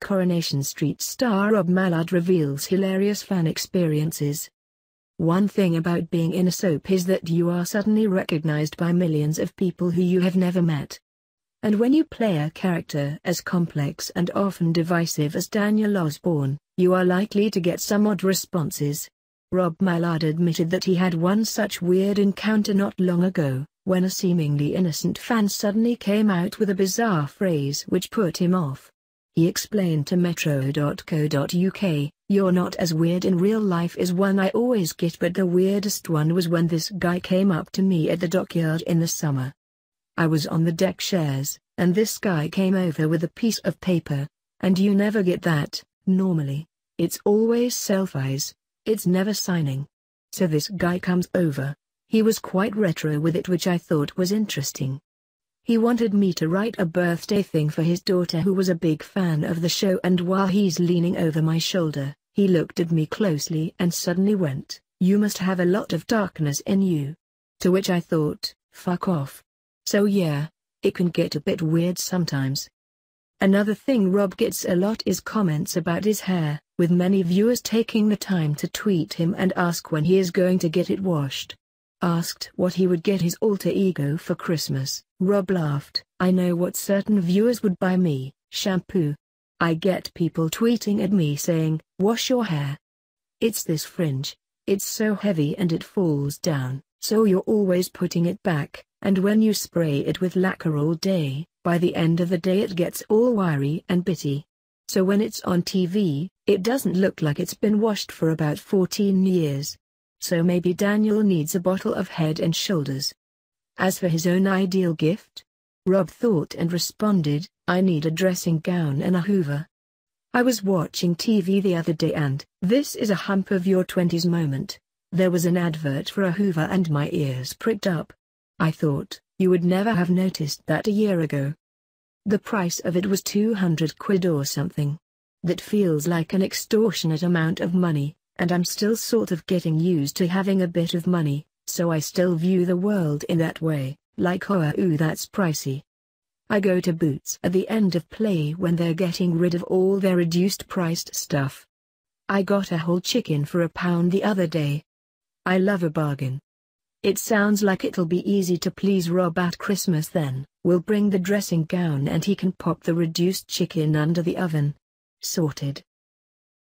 Coronation Street star Rob Mallard reveals hilarious fan experiences. One thing about being in a soap is that you are suddenly recognized by millions of people who you have never met. And when you play a character as complex and often divisive as Daniel Osborne, you are likely to get some odd responses. Rob Mallard admitted that he had one such weird encounter not long ago, when a seemingly innocent fan suddenly came out with a bizarre phrase which put him off. He explained to metro.co.uk, "You're not as weird in real life as one I always get, but the weirdest one was when this guy came up to me at the dockyard in the summer. I was on the deckchairs, and this guy came over with a piece of paper, and you never get that, normally. It's always selfies, it's never signing. So this guy comes over. He was quite retro with it, which I thought was interesting. He wanted me to write a birthday thing for his daughter who was a big fan of the show, and while he's leaning over my shoulder, he looked at me closely and suddenly went, 'You must have a lot of darkness in you.' To which I thought, fuck off. So yeah, it can get a bit weird sometimes." Another thing Rob gets a lot is comments about his hair, with many viewers taking the time to tweet him and ask when he is going to get it washed. Asked what he would get his alter ego for Christmas, Rob laughed, "I know what certain viewers would buy me, shampoo. I get people tweeting at me saying, 'Wash your hair. It's this fringe. It's so heavy and it falls down, so you're always putting it back, and when you spray it with lacquer all day, by the end of the day it gets all wiry and bitty. So when it's on TV, it doesn't look like it's been washed for about 14 years. So maybe Daniel needs a bottle of Head and Shoulders.'" As for his own ideal gift, Rob thought and responded, "I need a dressing gown and a hoover. I was watching TV the other day and, this is a hump of your 20s moment. There was an advert for a hoover and my ears pricked up. I thought, you would never have noticed that a year ago. The price of it was 200 quid or something. That feels like an extortionate amount of money, and I'm still sort of getting used to having a bit of money, so I still view the world in that way, like oh that's pricey. I go to Boots at the end of play when they're getting rid of all their reduced priced stuff. I got a whole chicken for £1 the other day. I love a bargain." It sounds like it'll be easy to please Rob at Christmas then. We'll bring the dressing gown and he can pop the reduced chicken under the oven. Sorted.